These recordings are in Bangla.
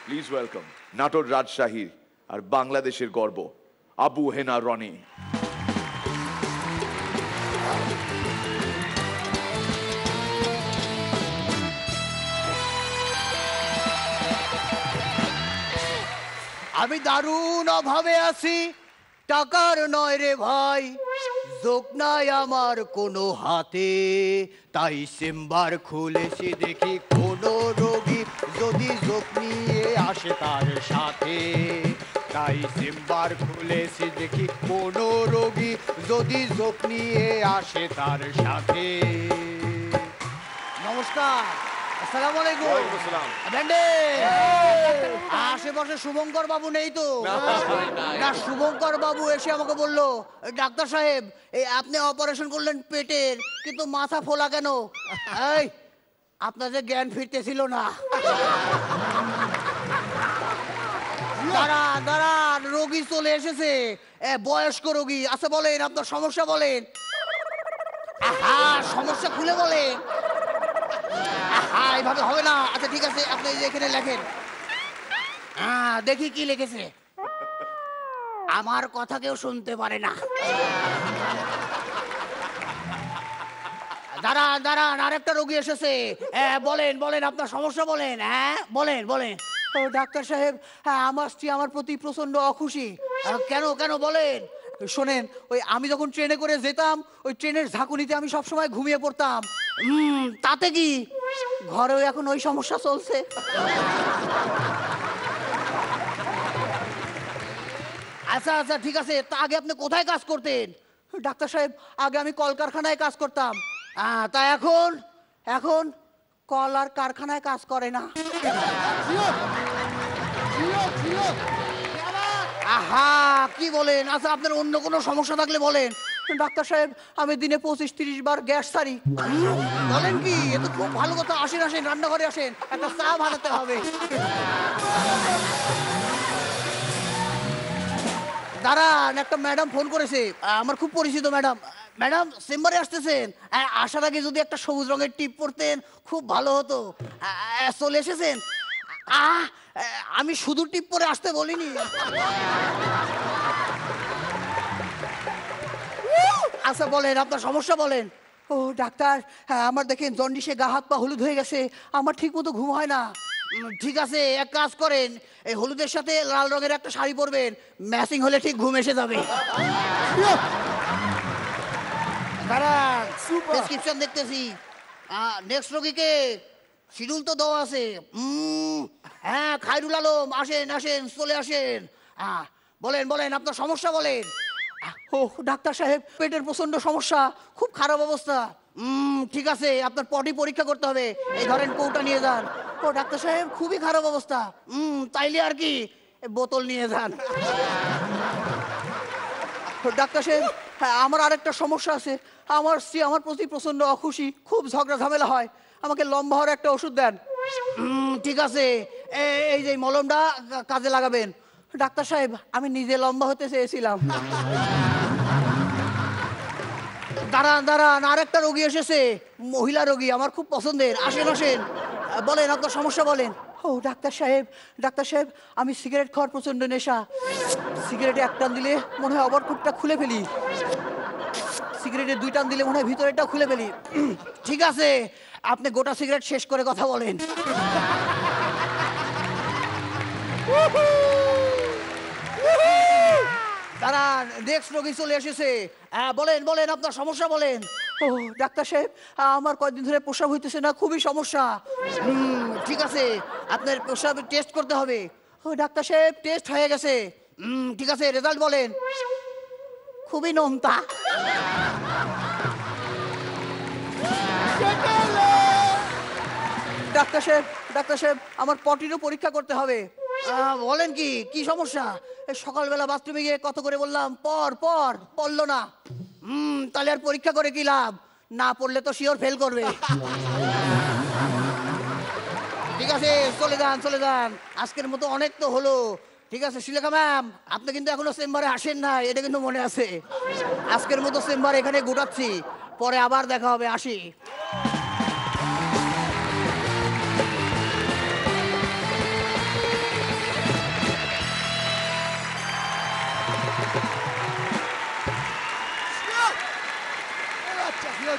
প্লিজ ওয়েলকাম নাটোর রাজশাহী আর বাংলাদেশের গর্ব আবু হেনা রনি। আমি দারুণ অভাবে আছি, টাকার নয় রে ভাই, যোগ নাই আমার কোনো হাতে, তাই চেম্বার খুলেছি দেখি কোনো রোগী যদি যোগ নিয়ে আসে তার সাথে, তাই চেম্বার খুলেছি দেখি কোনো রোগী যদি যোগ নিয়ে আসে তার সাথে। নমস্কার, আসসালামু আলাইকুম। আশেপাশে শুভঙ্কর বাবু নেই তো? না, শুভঙ্কর বাবু এসে আমাকে বললো, ডাক্তার সাহেব এই আপনি অপারেশন করলেন পেটের, কিন্তু মাথা ফোলা কেন? এই আপনাদের জ্ঞান ফিরতেছিল না। দাঁড়ান দাঁড়ান, রোগী চলে এসেছে, বয়স্ক রোগী। আচ্ছা বলেন আপনার সমস্যা বলেন। হ্যাঁ, সমস্যা খুলে বলেন। এইভাবে হবে না। আচ্ছা ঠিক আছে, আপনি এখানে লেখেন। দেখি কি লিখেছে। আমার কথা কেউ শুনতে পারে না। দাঁড়ান দাঁড়ান, আরেকটা রোগী এসেছে। বলেন বলেন আপনার সমস্যা বলেন। হ্যাঁ বলেন বলেন। ও ডাক্তার সাহেব, আমার স্ত্রী আমার প্রতি প্রচন্ড অখুশি। কেন কেন বলেন। শোনেন, ওই আমি যখন ট্রেনে করে যেতাম, ওই ট্রেনের ঝাঁকুনিতে আমি সবসময় ঘুমিয়ে পড়তাম। তাতে কি, ঘরেও এখন ওই সমস্যা চলছে। আচ্ছা আচ্ছা ঠিক আছে, তা আগে আপনি কোথায় কাজ করতেন? ডাক্তার সাহেব, আগে আমি কলকারখানায় কাজ করতাম। তা এখন এখন কল আর কারখানায় কাজ করে না। আহা, কি বলেন? আচ্ছা আপনার অন্য কোনো সমস্যা থাকলে বলেন। ডাক্তার সাহেব, আমি দিনে 25-30 বার গ্যাস ছাড়ি। বলেন কি? এ তো খুব ভালো কথা। আসেন আসেন, রান্নাঘরে আসেন, একটা চা বানাতে হবে। দাঁড়ান, একটা ম্যাডাম ফোন করেছে, আমার খুব পরিচিত ম্যাডাম। ম্যাডাম চেম্বারে আসতেছেন? আসার আগে যদি একটা সবুজ রঙের টিপ পরতেন খুব ভালো হতো। চলে এসেছেন? আমি শুধু টিপ পরে আসতে বলিনি। আচ্ছা বলেন আপনার সমস্যা বলেন। ও ডাক্তার, আমার দেখেন জন্ডিসে গা হাত পা হলুদ হয়ে গেছে, আমার ঠিক মতো ঘুম হয় না। ঠিক আছে, এক কাজ করেন, এই হলুদের সাথে লাল রঙের একটা শাড়ি পরবেন, ম্যাচিং হলে ঠিক ঘুম এসে যাবে। দাঁড়ান, প্রেসক্রিপশন দেখতেছি। নেক্সট রোগীকে শিডিউল তো দেওয়া আছে। হ্যাঁ, খায়রুল আলম, আসেন আসেন, চলে আসেন। বলেন বলেন আপনার সমস্যা বলেন। ও ডাক্তার সাহেব, পেটের প্রচন্ড সমস্যা, খুব খারাপ অবস্থা। ঠিক আছে, আপনার পটি পরীক্ষা করতে হবে, এই ধরেন কৌটা নিয়ে যান। ও ডাক্তার সাহেব, খুবই খারাপ অবস্থা। তাইলে আর কি, বোতল নিয়ে যান। ডাক্তার সাহেব, হ্যাঁ আমার আরেকটা সমস্যা আছে। আমার স্ত্রী আমার প্রতি প্রচন্ড অখুশি, খুব ঝগড়া ঝামেলা হয়, আমাকে লম্বা হওয়ার একটা ওষুধ দেন। ঠিক আছে, এই যে মলমটা কাজে লাগাবেন। ডাক্তার সাহেব, আমি নিজে লম্বা হতে চেয়েছিলাম। দাঁড়ান দাঁড়ান, আরেকটা রোগী এসেছে, মহিলা রোগী, আমার খুব পছন্দের। আসেন আসেন, বলেন আপনার সমস্যা বলেন। ও ডাক্তার সাহেব, ডাক্তার সাহেব, আমি সিগারেট খাওয়ার প্রচন্ড নেশা। সিগারেটে এক টান দিলে মনে হয় ওভারকুটটা খুলে ফেলি, সিগারেটে 2 টান দিলে মনে হয় ভিতরেটাও খুলে ফেলি। ঠিক আছে, আপনি গোটা সিগারেট শেষ করে কথা বলেন। দাঁড়ান, নেক্সট রোগী চলে এসেছে। বলেন বলেন আপনার সমস্যা বলেন। ও ডাক্তার সাহেব, আমার কয়েকদিন ধরে প্রস্রাব হইতেছে না, খুবই সমস্যা। ঠিক আছে, আপনার প্রস্রাব টেস্ট করতে হবে। ও ডাক্তার সাহেব, টেস্ট হয়ে গেছে। ঠিক আছে, রেজাল্ট বলেন। খুবই নোনতা। ডাক্তার সাহেব, ডাক্তার সাহেব, আমার পটিরও পরীক্ষা করতে হবে। বলেন কি, কি সমস্যা? সকালবেলা বাথরুমে গিয়ে কত করে বললাম পর পর, পড়লো না। তাহলে আর পরীক্ষা করে কি লাভ? না পড়লে তো শিওর ফেল করবে। ঠিক আছে, চলে যান চলে যান, আজকের মতো অনেক তো হলো। ঠিক আছে শ্রীলেখা ম্যাম, আপনি কিন্তু এখনো চেম্বারে আসেন না, এটা কিন্তু মনে আছে। আজকের মতো চেম্বার এখানে গুটাচ্ছি, পরে আবার দেখা হবে, আসি।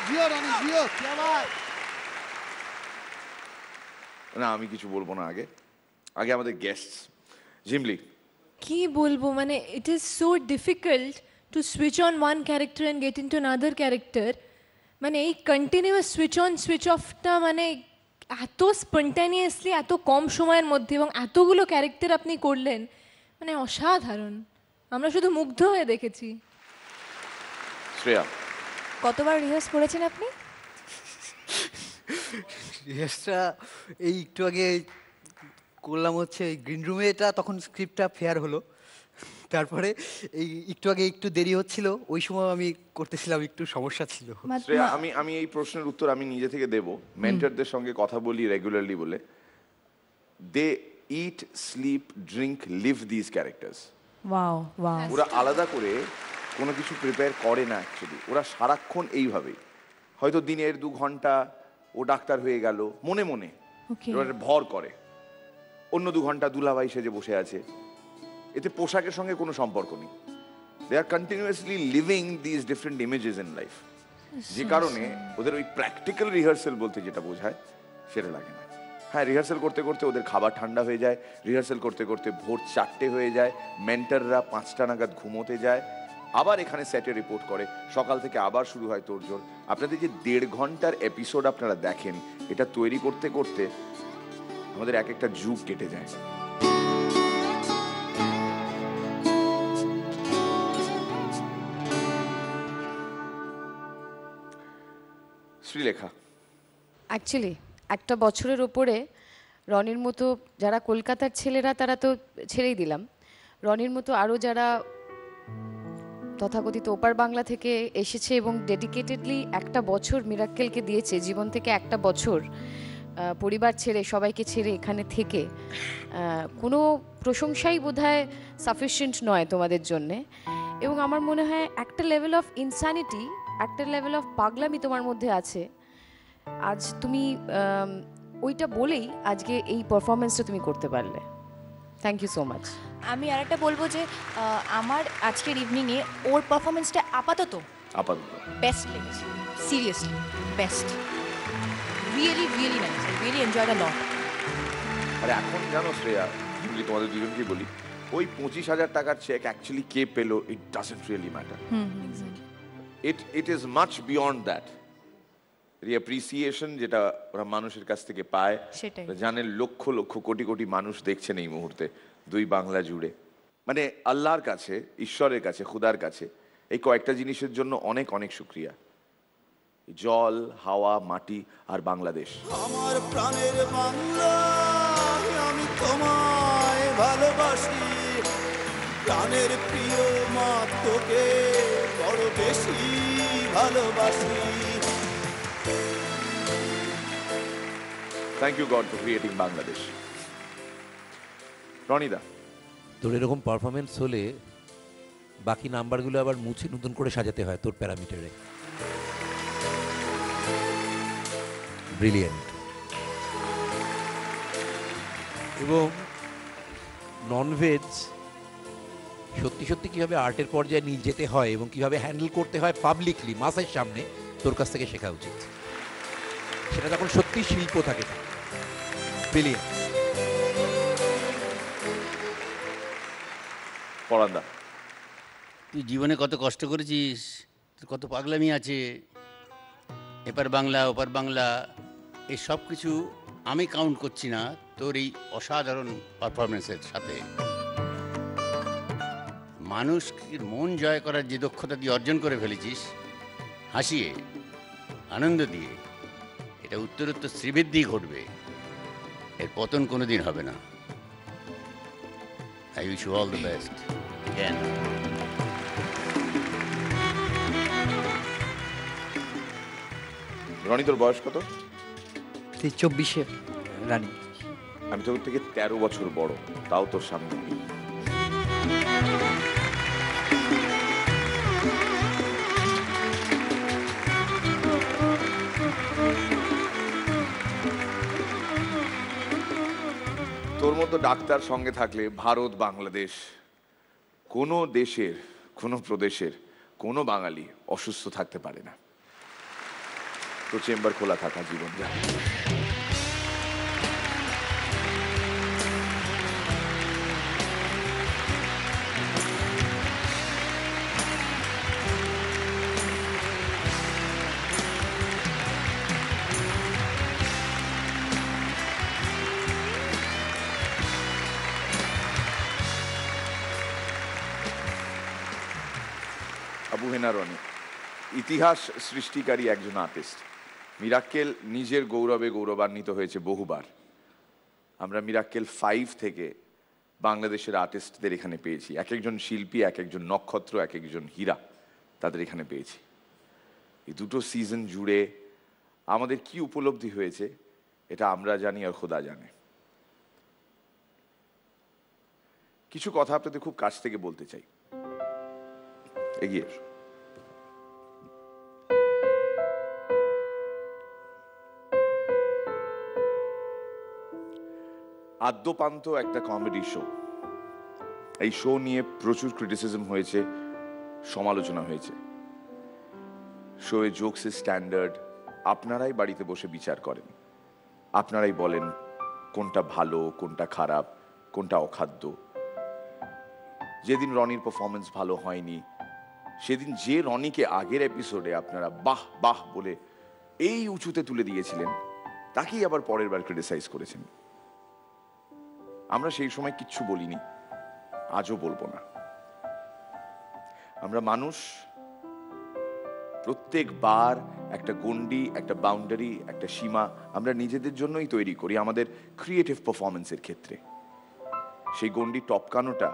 জিও রানী জিও কি বাত। না আমি কিছু বলবো না, আগে আগে আমাদের গেস্ট জিমলি। কি বলবো, মানে it is so difficult to switch on one character and get in to another character. মানে এই কন্টিনিউয়াস সুইচ অন সুইচ অফটা মানে এত স্পন্টানিয়াসলি এত কম সময়ের মধ্যে এবং এতগুলো ক্যারেক্টার আপনি করলেন, মানে অসাধারণ। আমরা শুধু মুগ্ধ হয়ে দেখেছি। শ্রেয়া, কতবার রিহার্স করেছেন আপনি? রিহার্সটা এই একটু আগে করলাম হচ্ছে এই গ্রিন রুমে, এটা তখন স্ক্রিপ্টটা ফেয়ার হলো, তারপরে এই একটু আগে একটু দেরি হচ্ছিল, ওই সময় আমি করতেছিলাম, একটু সমস্যা ছিল। শ্রেয়া আমি এই প্রশ্নের উত্তর আমি নিজে থেকে দেব। মেন্টরদের সঙ্গে কথা বলি রেগুলারলি বলে, they eat sleep drink live this characters. Wow wow. ওরা আলাদা করে কোনো কিছু প্রিপেয়ার করে না অ্যাকচুয়ালি, ওরা সারাক্ষণ এইভাবেই। হয়তো দিনের 2 ঘন্টা ও ডাক্তার হয়ে গেল মনে মনে, এবার ভর করে, অন্য 2 ঘন্টা দুলাভাই সেজে বসে আছে। এতে পোশাকের সঙ্গে কোনো সম্পর্ক নেই। They are continuously living this different images in life, যে কারণে ওদের ওই প্র্যাকটিক্যাল রিহার্সাল বলতে যেটা বোঝায় সেটা লাগে না। হ্যাঁ, রিহার্সাল করতে করতে ওদের খাবার ঠান্ডা হয়ে যায়, রিহার্সাল করতে করতে ভোর 4টে হয়ে যায়, মেন্টররা 5টা নাগাদ ঘুমোতে যায়, আবার এখানে সেটে রিপোর্ট করে, সকাল থেকে আবার শুরু হয় তোড়জোড়। আপনাদের যে 1.5 ঘন্টার এপিসোড আপনারা দেখেন, এটা তৈরি করতে করতে আমাদের এক একটা যুগ কেটে যায়। শ্রীলেখা, অ্যাকচুয়ালি একটা বছরের ওপরে রনির মতো যারা কলকাতার ছেলেরা তারা তো ছেড়েই দিলাম, রনির মতো আরও যারা তথাকথিত ওপার বাংলা থেকে এসেছে এবং ডেডিকেটেডলি একটা বছর মিরাক্কেলকে দিয়েছে, জীবন থেকে একটা বছর পরিবার ছেড়ে সবাইকে ছেড়ে এখানে থেকে, কোনো প্রশংসাই বোধহয় সাফিসিয়েন্ট নয় তোমাদের জন্যে। এবং আমার মনে হয় একটা লেভেল অফ ইনসানিটি, একটা লেভেল অফ পাগলামি তোমার মধ্যে আছে। আজ তুমি ওইটা বলেই আজকে এই পারফরমেন্সটা তুমি করতে পারলে। Thank you so much. আমি আরেকটা বলবো যে আমার আজকের ইভিনিংয়ে ওর পারফরমেন্সটা আপাতত বেস্ট লেগেছে, seriously best, really really nice, I really enjoyed a lot. আর এখন জানো শ্রেয়া, তোমাদের দুজনকেই বলি, ওই 25,000 টাকার চেক অ্যাকচুয়ালি কে পেলো, it doesn't really matter. It is much beyond that. Appreciation যেটা ওরা মানুষের কাছ থেকে পায়, জানেন লক্ষ লক্ষ কোটি কোটি মানুষ দেখছেন এই মুহূর্তে 2 বাংলা জুড়ে, মানে আল্লাহর কাছে, ঈশ্বরের কাছে, খুদার কাছে এই কয়েকটা জিনিসের জন্য অনেক অনেক শুকরিয়া। জল, হাওয়া, মাটি আর বাংলাদেশ। আমার প্রাণের বাংলা, আমি তোমায় ভালোবাসি, প্রাণের প্রিয় মা তোকে বড় বেশি ভালোবাসি। Thank you God for creating Bangladesh. রনিদা, তোর এরকম পারফরমেন্স হলে বাকি নাম্বারগুলো আবার মুছে নতুন করে সাজাতে হয় তোর প্যারামিটারে। ব্রিলিয়েন্ট। এবং ননভেজ সত্যি সত্যি কীভাবে আর্টের পর্যায়ে নিয়ে যেতে হয় এবং কীভাবে হ্যান্ডেল করতে হয় পাবলিকলি মাসের সামনে, তোর কাছ থেকে শেখা উচিত। সেটা তখন সত্যি শিল্প থাকে। ব্রিলিয়েন্ট। পরান্দা, তুই জীবনে কত কষ্ট করেছিস, কত পাগলামি আছে, এপার বাংলা ওপার বাংলা, এই সব কিছু আমি কাউন্ট করছি না তোর এই অসাধারণ পারফরমেন্সের সাথে। মানুষকে মন জয় করার যে দক্ষতা দিয়ে অর্জন করে ফেলেছিস, হাসিয়ে আনন্দ দিয়ে, এটা উত্তরোত্তর শ্রীবৃদ্ধি ঘটবে, এর পতন কোনোদিন হবে না। I wish you all the best. কেন রনি, তোর বয়স কত? 24-এ রানী। আমি তোর থেকে 13 বছর বড়, তাও তোর সামনে। তোর মতো ডাক্তার সঙ্গে থাকলে ভারত, বাংলাদেশ, কোনো দেশের, কোনো প্রদেশের কোনো বাঙালি অসুস্থ থাকতে পারে না। তো চেম্বার খোলা থাকা জীবন যায়। আবু হেনা রনি ইতিহাস সৃষ্টিকারী একজন আর্টিস্ট। মিরাক্কেল নিজের গৌরবে গৌরবান্বিত হয়েছে বহুবার। আমরা মিরাক্কেল 5 থেকে বাংলাদেশের আর্টিস্টদের এখানে পেয়েছি, এক একজন শিল্পী, এক একজন নক্ষত্র, এক একজন হীরা তাদের এখানে পেয়েছি। এই দুটো সিজন জুড়ে আমাদের কি উপলব্ধি হয়েছে এটা আমরা জানি আর খোদা জানে। কিছু কথা আপনাদের খুব কাছ থেকে বলতে চাই, এগিয়ে এসো। আদ্যপান্ত একটা কমেডি শো। এই শো নিয়ে প্রচুর ক্রিটিসিজম হয়েছে, সমালোচনা হয়েছে। শোয়ে জোকসের স্ট্যান্ডার্ড আপনারাই বাড়িতে বসে বিচার করেন, আপনারাই বলেন কোনটা ভালো, কোনটা খারাপ, কোনটা অখাদ্য। যেদিন রনির পারফরমেন্স ভালো হয়নি সেদিন যে রনিকে আগের এপিসোডে আপনারা বাহ বাহ বলে এই উঁচুতে তুলে দিয়েছিলেন তাকেই আবার পরের বার ক্রিটিসাইজ করেছেন। আমরা সেই সময় কিচ্ছু বলিনি, আজও বলবো না। আমরা মানুষ, প্রত্যেকবার একটা গণ্ডি, একটা বাউন্ডারি, একটা সীমা আমরা নিজেদের জন্যই তৈরি করি আমাদের ক্রিয়েটিভ পারফরমেন্সের ক্ষেত্রে। সেই গণ্ডি টপকানোটা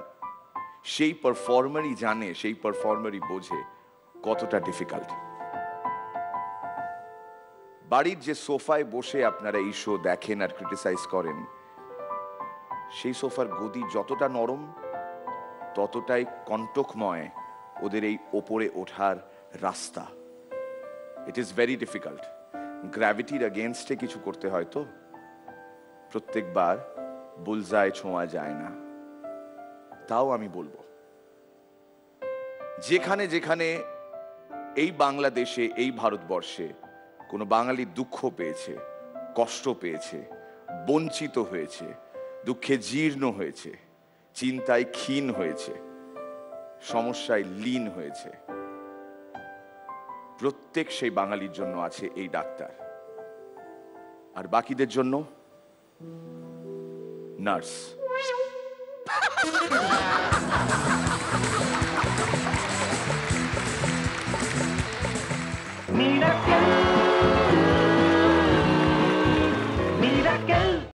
সেই পারফর্মারই জানে, সেই পারফর্মারই বোঝে কতটা ডিফিকাল্ট। বাড়ির যে সোফায় বসে আপনারা এই শো দেখেন আর ক্রিটিসাইজ করেন, সেই সোফার গদি যতটা নরম ততটাই কণ্টকময় ওদের এই ওপরে ওঠার রাস্তা। It is very difficult. গ্র্যাভিটির এগেনস্টে কিছু করতে হয় তো প্রত্যেকবার বুলজায় ছোঁয়া যায় না। তাও আমি বলবো, যেখানে যেখানে এই বাংলাদেশে, এই ভারতবর্ষে কোনো বাঙালি দুঃখ পেয়েছে, কষ্ট পেয়েছে, বঞ্চিত হয়েছে, দুঃখে জীর্ণ হয়েছে, চিন্তায় ক্ষীণ হয়েছে, সমস্যায় লীন হয়েছে, প্রত্যেক সেই বাঙালির জন্য আছে এই ডাক্তার। আর বাকিদের জন্য নার্স।